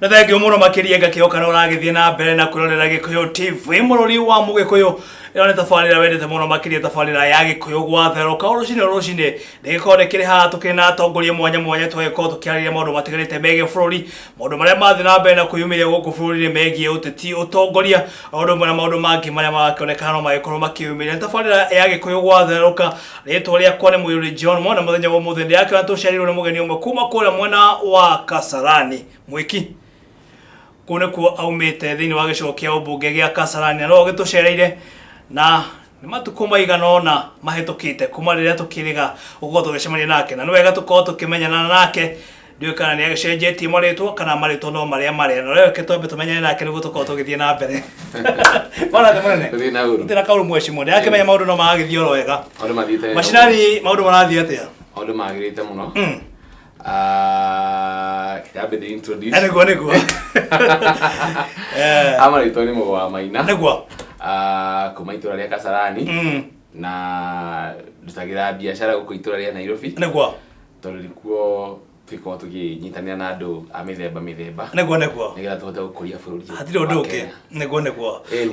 na thengio muno makiria ngakioka na uragithie na mbere na kwirorera Gikuyu TV mururi wa Mugikuyu ino ni tabarira wendete muno makiria tabarira ya Gikuyu gwatherũka rucini ndigikore kiri ha tukiri na atongoria mwanya twegeko tukiarĩrĩria maundu matigarĩte megie bũrũri maundu maria mathi na mbere na kuyumiria gũkũ bũrũri-inĩ megie ũteti ũtongoria maundu mwana maundu mangi maria marakĩonekana no magĩkorwo makĩyumiria tabarira ya Gikuyu gwatherũka rĩtwa rĩakwa nĩ Mũirũri John Mwana mũthenya wa ũmũthĩ ndĩrakĩona tũcerirwo nĩ mũgeni ũmwe kuma kũrĩa mwena wa Kasarani mwiki kune ku aumite thini wa gĩcigo kĩa ũmbunge gĩa Kasarani no gĩtũcereire na nĩ matukũ maigana ona mahĩtũkĩte kuma rĩrĩa tũkĩrĩga gũkorwo tũgĩcemania nake na nĩ wega tũkorwo tũkĩmenyana nake ndiũĩ kana nĩ agĩcenjetie marĩtwa kana marĩtwa no marĩa marĩa no reke twambe tũmenyane nake nĩguo tũkorwo tũgĩthiĩ na mbere mana mũnene tũthiĩ na kaũru mwecimu ndĩrakĩmenya maũndũ no magagĩthiĩ oro wega macinani maũndũ marathiĩ atĩa maũndũ magĩrĩte mũno kitambe de introduce Nego amarĩtwa nĩ Mũgwa Maina Nego kuma itũra rĩa Kasarani na ndutagira biacara gũkũ itũra rĩa Nairobi Nego tondũ nĩkuo twĩkoragwo tũkĩnyitanĩra na andũ a mĩthemba Nego nĩgetha tũhote gũkũria bũrũri hatirĩ ũndũ ũngĩ Nego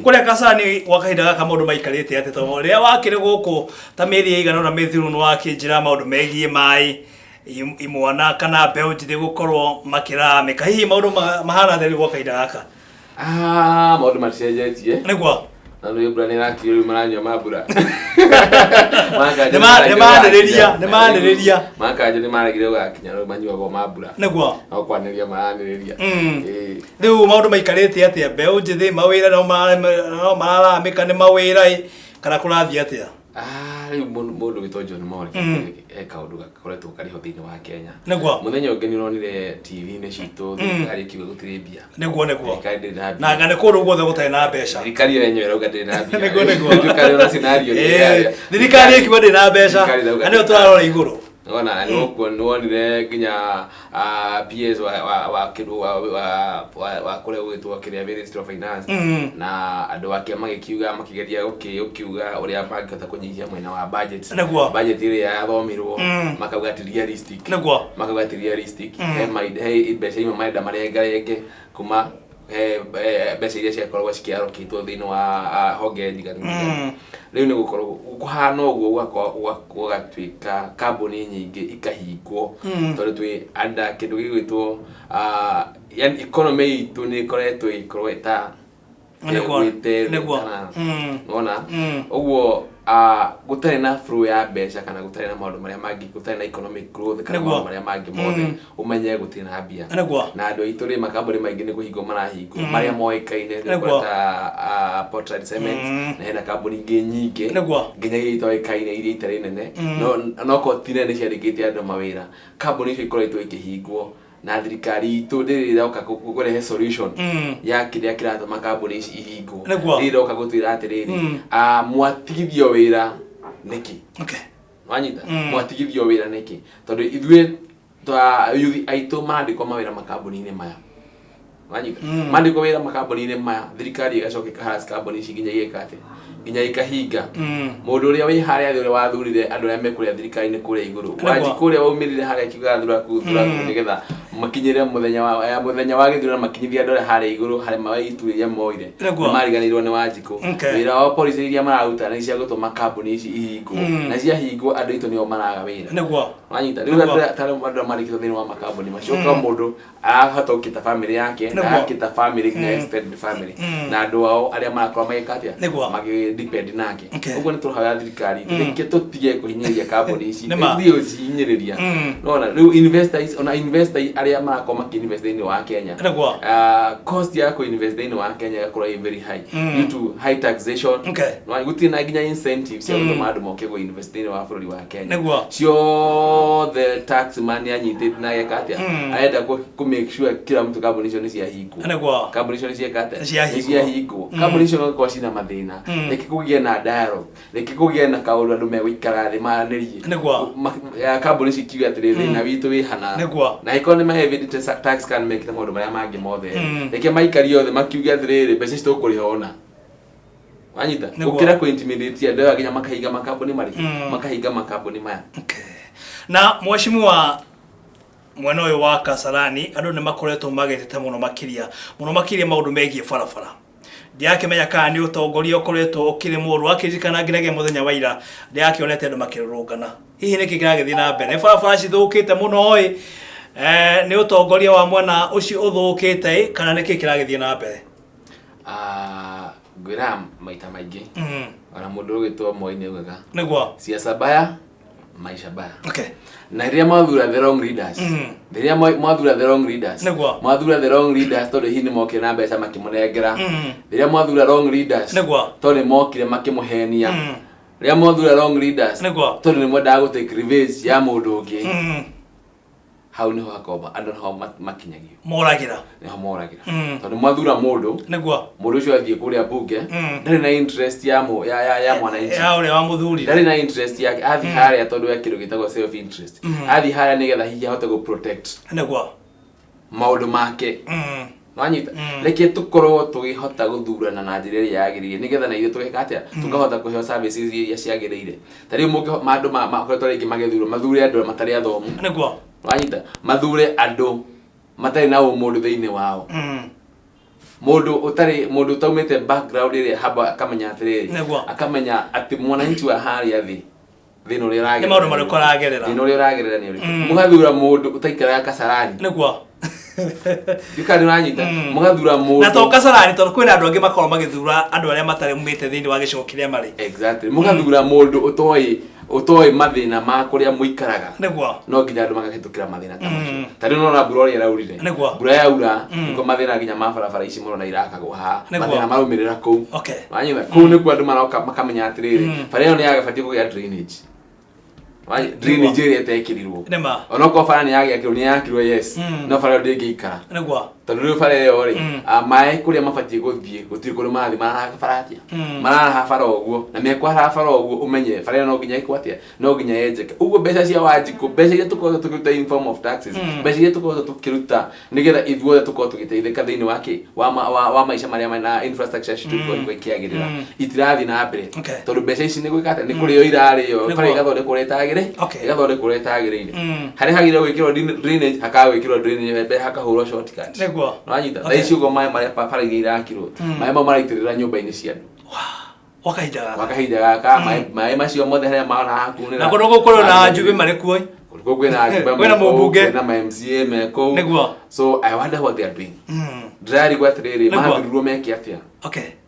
kũrĩa Kasarani gwa kahinda gaka maũndũ maikarĩte atĩa tondũ rĩrĩa wakĩrĩ gũkũ ta mĩeri ĩigana ũna mĩthiru nĩ wakĩnjĩra maũndũ megiĩ maĩ imwana kana mbeũ njĩthĩ gũkorwo makĩramĩka hihi maũndũ mahana atĩa gwa kahinda gaka maũndũ macenjetie Nĩguo na nĩ mbura nĩ ĩrakĩũra rĩu maranyua mambura nĩmanĩrĩria makanja nĩ maregire gũgakinya rĩu manyuagwo mambura Nĩguo no kwanĩrĩria maranĩrĩria rĩu maũndũ maikarĩte atĩa mbeũ njĩthĩ mawĩra no mararamĩka nĩ mawĩra kana kũrathiĩ atĩa rĩu mũndũ wĩtwo John Mwana eka ũndũ gakoretwo karĩ ho thĩinĩ wa Kenya Nĩguo mũthenya ũngĩ nĩ ũronire TV-inĩ citũ thirikari ĩkiuga gũtirĩ mbia Nĩguo na nĩ kũndũ guothe gũtarĩ na mbeca thirikari yo yenyewe ĩrauga ndĩrĩ na mbia Nĩguo ndũkarĩona scenario thirikari ĩkiuga ndĩrĩ na mbeca na nĩyo tũrarora igũrũ ona nĩ wonire nginya PS wa kĩndũ wa kũrĩa gwĩtwo kĩrĩa Ministry of Finance na andũ ake magĩkiuga makĩgeria gũkiuga ũrĩa mangĩhota kũnyihia mwena wa budget ĩrĩa yathomirwo makauga ti realistic he mbeca imwe marenda marenge kuma mbeca iria ciakoragwo cikiarokĩtwo thĩinĩ wa honge ndiganu rĩu nĩ gũkorwo kũhana ũguo gũgatuĩka kambuni nyingĩ ikahingwo tondũ twĩ anda kĩndũ gĩgwĩtwo yani economy itũ nĩ ĩkoretwo ĩta ona ũguo gũtarĩ na flow ya mbeca kana gũtarĩ na maũndũ marĩa mangĩ gũtarĩ na economic growth kana maũndũ marĩa mangĩ mothe ũmenye gũtirĩ na mbia na andũ aitũ rĩ makambuni maingĩ nĩ kũhingwo marahingwo marĩa moĩkaine ta Portland Cement na hena kambuni ingĩ nyingĩ nginya iria itoĩkaine iria itarĩ nene no ti nene ciandĩkĩte andũ mawĩra kambuni icio ikoretwo ikĩhingwo na thirikari itũ ndĩrĩ ĩroka kũrehe solution ya kĩrĩa kĩratũma kambuni ici ihingwo ndĩrĩ ĩroka gũtwĩra atĩrĩrĩ mwatigithio wĩra nĩkĩ wanyita mwatigithio wĩra nĩkĩ tondũ ithuĩ yuthi aitũ mandĩkwo mawĩra makambuni-inĩ maya wanyita mandĩkwo wĩra makambuni-inĩ maya thirikari ĩgacoka ĩkaharas kambuni ici nginya igeka atĩ nginya ikahinga mũndũ ũrĩa wĩ harĩa thĩ ũrĩa wathurire andũ arĩa mekũrĩa thirikari-inĩ kũrĩa igũrũ wanji kũrĩa waumĩrire harĩa kiuga thuraku nĩgetha makinyĩre mũthenya wa gĩthurano makinyithie andũ arĩa harĩa igũrũ harĩa maiturĩria moire nĩ mariganĩirwo nĩ Wanjikũ wĩra wa policy iria mararuta nĩ cia gũtũma kambuni ici ihingwo na ciahingwo andũ aitũ nĩo maraga wĩra wanyita rĩu andũ marĩkĩtwo thĩinĩ wa makambuni macio kwa mũndũ arahota gũkĩta family yake na agakĩta family nginya extended family na andũ ao arĩa marakorwo magĩka atĩa depend nake ũguo nĩ tũhoya thirikari reke tũtige kũhinyĩrĩria kambuni ici nĩthiĩ gũcihinyĩrĩria nona rĩu investor arĩa marakorwo makĩinvest thĩinĩ wa Kenya cost ya kũinvest thĩinĩ wa Kenya ĩgakorwo very high due to high taxation gũtirĩ na nginya incentives cia gũtũma andũ moke gũinvest thĩinĩ wa bũrũri wa Kenya ciothe tax man anyitĩte na ageka atĩa arenda kũ make sure kila mtu kambuni icio nĩ ciahingwo kambuni icio nĩ cieka atĩa nĩ ciahingwo kambuni icio no gũkorwo ciĩna mathĩna reke kũgĩe na dialogue reke kũgĩe na kaũndũ andũ megũikara thĩ maranĩrie kambuni ici kiuga atĩrĩrĩ thĩna witũ wĩ hana na ĩkorwo nĩ maheavy tax can mekĩte maũndũ marĩa mangĩ mothe reke maikarie othe makiuga atĩrĩrĩ mbeca ici tũkũrĩha ona wanyita gũkĩra kũ-intimidate andũ aya nginya makahinga makambuni marĩkũ makahinga makambuni maya na mheshimiwa mwena uyu wa Kasarani andu ni makoretwo magetete muno makiria maundu megie barabara ndiakimenya kana ni utongoria ukoretwo ukiri muru akirikana ngirege muthenya wa ira ndiakionete andu makirurungana hihi niki kiragithii na mbere barabara cithukite muno ni utongoria wa mwena ucio uthukite kana niki kiragithii na mbere ngwira maita maingi ona mundu ugitwo moini ugaga niguo siasa baya maisha baya na iria mwathura the wrong leaders iria mwathura the wrong leaders mwathura the wrong leaders tondu hihi ni mokire na mbeca makimunengera iria mwathura wrong leaders tondu mokire makimuhenia iria mwathura wrong leaders tondu ni mwendaga gutake revenge ya mundu ungi hau niho hakoba andu niho makinyagio moragira tondu mwathura mundu ucio athie kuria bunge ndari na interest ya mwananchi ya ule wa muthuri ndari na interest yake athi haria tondu ya kindu gitagwo self interest athi haria nigetha hihi ahote go protect maundu make nwanyita reke tukorwo tugihota guthurana na njira iria yagirire nigetha na ithu tugeka atia tukahota kuheo services iria ciagirire tari mungi mandu makoretwo ringi magethurwo mathure andu matari athomu nwanyita mathure andu matari na umundu thiini wao mundu utaumite background iria haba akamenya atiriri akamenya ati mwananchi wa haria thina uria ragerera ni maundu mariko ragerera thina uria ragerera ni uri mugathura mundu utaikara Kasarani yukani uranyita mugathura mundu na to Kasarani tondu kwina andu angi makorwo magithura andu aria matari mumite thiini wa gicigo kiria mari exactly mugathura mundu utoi mathina ma kuria muikaraga no nginya andu magahitukira mathina ta macio tari no mbura uria iraurire mbura yaura niko mathina nginya ma barabara ici muno na irakagwo ha mathina maumirira kuu wanyita kuu nikuo andu maroka makamenya atiriri bara iyo ni yagabatie kugia drainage area tekirirwo ona ko bara ni yagiakirwo ni yakirwo yes no bara ndingiikara tondu bara iyo ri mai kuria mabatie guthie gutiri kuri mathi marahafaratia marahafara uguo na mekwahafara uguo umenye bara no nginya ikwatia no nginya yenjeke uguo mbeca cia Wanjiku mbeca iria tukorwo tukiruta in form of taxes mbeca iria tukorwo tukiruta nigetha ithuothe tukorwo tugiteithika thiini wa maisha maria na infrastructure citu ikiagirira itirathi na mbere tondu mbeca ici ni gwikate ni kurio irario bara igathondekwo retagire igathondekwo retagirire hari hagire gwikirwo drainage hakaga gwikirwo drainage hakahurwo shortcut nwanyita thaici ugo mai maria bara irakirwo mai maraitirira nyumba-ini cia andu wakahinda gaka mai macio mothe haria maona hakunira na kono gukoro na njube mari kuoi kwina njube na mubunge na MCA meko so I wonder what they are doing drari gwatiriri mathurwo meke atia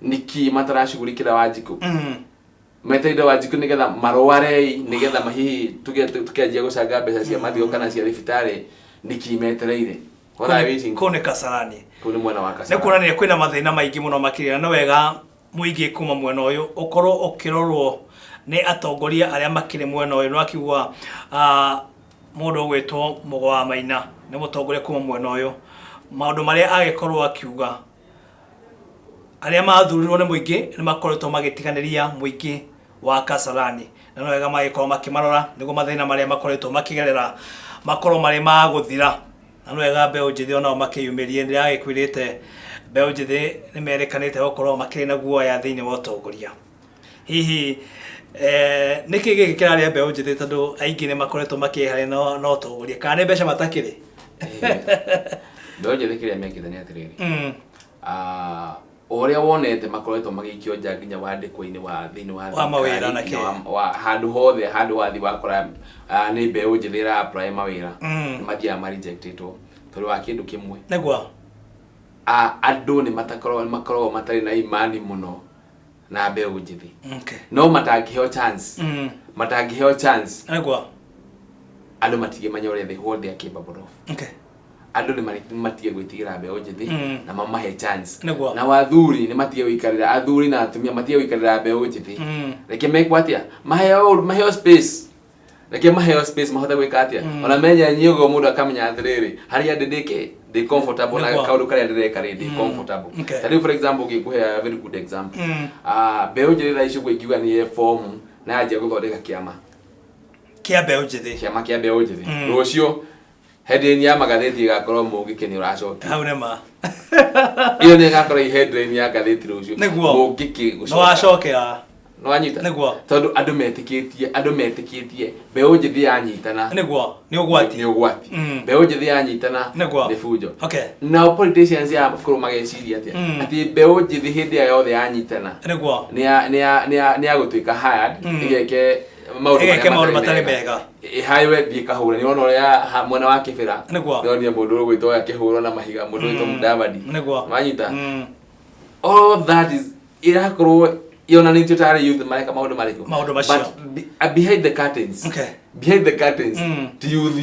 niki matarashughulikira Wanjiku meteida Wanjiku nigetha marwarei nigetha mahihi tukianjia gucanga mbeca cia mathio kana cia thibitari niki metereire kone Kasarani kune mwena wa Kasarani nikuonania kwina mathina maingi muno makiria na wega muingi kuma mwena uyu ukorwo ukirorwo ni atongoria aria makire mwena uyu no akiugwa mundu gwitwo Mugwa wa Maina ni mutongoria kuma mwena uyu maundu maria agikorwo akiuga aria mathurirwo ni muingi ni makoretwo magitiganiria muingi wa Kasarani na no wega magikorwo makimarora niguo mathina maria makoretwo makigerera makorwo mari maguthira na no wega mbeu njithi onao makiyumirie ndiragikwirite mbeu njithi ni merekanite gukorwo makiri na guoya thiini wa utongoria hihi niki giki kiraria mbeu njithi tondu aingi ni makoretwo makihari no utongoria kana ni mbeca matakiri mbeu njithi kiria mekite ni atiriri oria wonete makoretwo magikio nja nginya wandikwo-ini wa thiini wa mawira na handu hothe handu wathi wakora ni mbeu njithi ira apply mawira mathia ma rejectitwo tondu wa kindu kimwe niguo andu ni makorwo matari na imani muno na mbeu njithi no matangiheo chance niguo andu matige manyore the whole they are capable of andu ni matige gwitigira mbeu njithi na mamahe chance na wathuri ni matige wikarira athuri na atumia matige wikarira mbeu njithi reke mekwatia maheo space reke maheo space mahota gwikatia ona menya nyigo mundu akamenya athiriri haria ndike they comfortable na kaundu karia ndireka ri comfortable tari for example ngikuhe a very good example mbeu njithi tha icio gwikiuga ni form na aje guthondeka kiama kia mbeu njithi kiama kia mbeu njithi rucio headline ya magatheti igakorwo mungikeni uracokia hau nema iyo ni gakorwo headline ya gatheti rucio mungiki no acokera no wanyita niguo tondu andu metikitie mbeu njithi yanyitana niguo ni ugwati mbeu njithi yanyitana ni fujo okay now politicians ya kuru mageciria ati mbeu njithi hindi ya yothe yanyitana niguo ni agutwika hired igeke maundu matari mega highway bikahura ni ona ya mwana wa kibira ni mundu gwitwo akihurwo na mahiga mundu gwitwo Mudavadi wanyita all that is irakorwo yonanitio tare youth mareka maundu mariko but behind the curtains to youth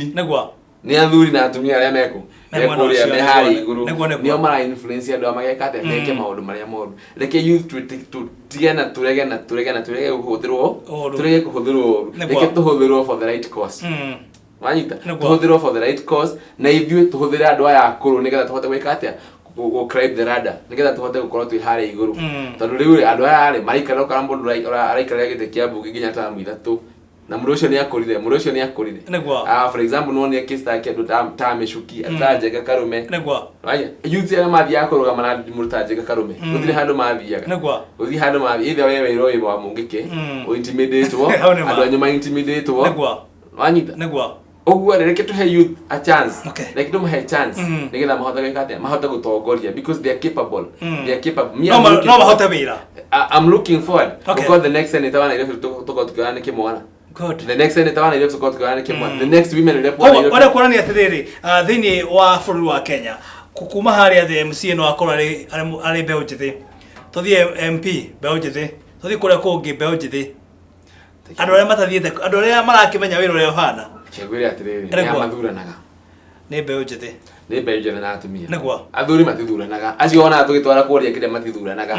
ni athuri na atumia aria meko mekuria mehari iguru nio mara influence andu amagekate meke maundu maria moru reke youth tutiana turege kuhuthirwo reke tuhuthirwo for the right cause wanyita tuhuthirwo for the right cause na ithuĩ tuhuthire andu aya akuru nigetha tuhote gwika atia go climb the ladder nigetha tuhote gukorwo twi hare iguru tondu riu andu aya ari marikara kana mundu araikara gite kia mbunge nginya ta mwithatu na mundu ucio ni akurire for example no ni kista kia ta meshuki atajega karume wanya youth ya mathi akuruga mana mundu tajega karume uthire handu mathiaga uthi handu mathi ithe wewe iroi wa mungike o intimidate wo andu anyuma intimidate wo wanyita ogwa reke to have youth a chance like to have chance nigetha mahota gwikate mahota gutongoria because they are capable no mahota wira I'm looking forward because the next senator wana ile tukotukana ni kimwana the next senator wana ile tukotukana ni kimwana the next women rep wana kuona ni atiriri thini wa bururi wa Kenya kuma haria the MC no akora ari mbeu njithi tuthie MP mbeu njithi tuthie kuria kungi mbeu njithi andu aria matathiete andu aria marakimenya wira uria uhana kegwire atiriri ya mathuranaga ni mbeu njithi na atumia niguo athuri matithuranaga acio ona tugitwara kuria kire matithuranaga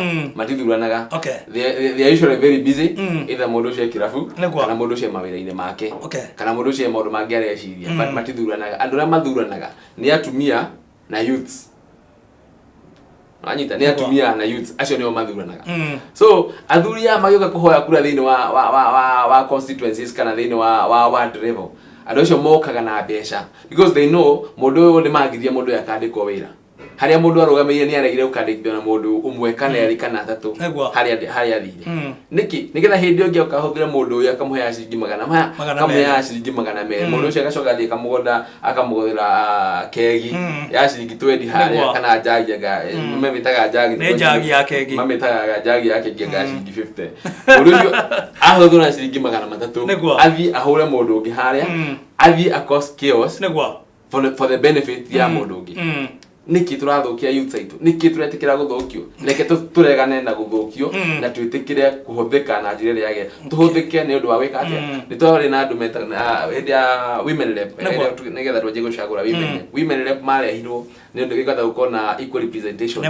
they are usually very busy either mundu cio kirafu kana mundu cio mawira-ini make kana mundu cio maundu mangi areciria but matithuranaga andu aria mathuranaga ni atumia na youths anyita ni atumia na youths acio nio mathuranaga so athuri ya magioka kuhoya kura thini wa constituencies kana thini wa ward level andu acio mokaga na mbeca because they know mundu uyu ni magithia mundu yakandikwo wira haria mundu arugamire ni aregire ukandikithio na mundu umwe kana eri kana atatu haria athire niki nigetha hindi ungi ukahuthira mundu uyu akamuhe ciringi magana ciringi magana meri mundu ucio agacoka athie kamugonda akamugothera kegi ya ciringi 20 haria kana njagi aga memetaga njagi ya kegi mametaga njagi ya kegi aga ciringi 50 mundu ucio ahuthira ciringi magana matatu athie ahure mundu ungi haria athie across chaos for the benefit ya mundu ungi niki turathukia youth saitu niki turetikira guthukio reke turegane na guthukio na twitikire kuhuthika na njira ria yage tuhuthike ni undu wa wika atia ni twari na andu meta hindi ya women rep nigetha twaje gucagura women rep marehirwo ni undu gigatha gukona equal representation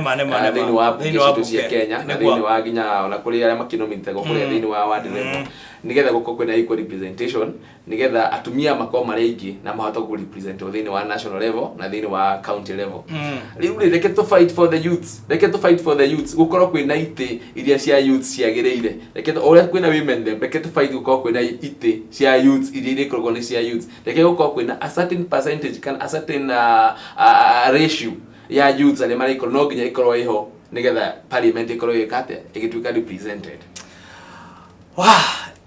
thini wa bunge cia Kenya na thini wa ginya ona kuri aria makinomite gukuria thini wa ward level nigetha guko kwina equal representation nigetha atumia makao mari ingi na mahota ku represent thini wa national level na thini wa county level riu reke to fight for the youths gukorwo kwina ite iria cia youths ciagireire reke oria kwina women them reke to fight gukorwo kwina ite cia youths iria ikorwo ni cia youths reke gukorwo kwina a certain percentage kana a certain ratio ya youths aria mari ikorwo no nginya ikorwo iho nigetha parliament ikorwo ikate igituika represented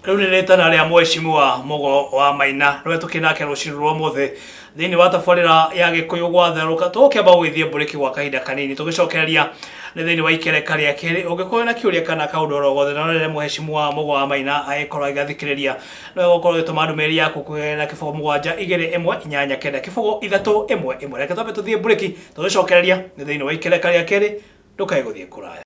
riu ni ritana ria mweshimiwa Mugo wa Maina no tukinake rucini rwa muthe thini wa tabarira ya Gikuyu gwatheruka tukeba gwithie buriki gwa kahinda kanini tugicokereria ni thini wa ikereka ria kiri ungikorwo na kiuria kana kaundu ro gothe no rire mweshimiwa Mugo wa Maina aikorwo igathikiriria no gukorwo gituma ndumeri yaku kugerera kifogo 7-1-8-9 kifogo 3-1-1 reke twabe tuthie buriki tugicokereria ni thini wa ikereka ria kiri ndukae guthie kuraya.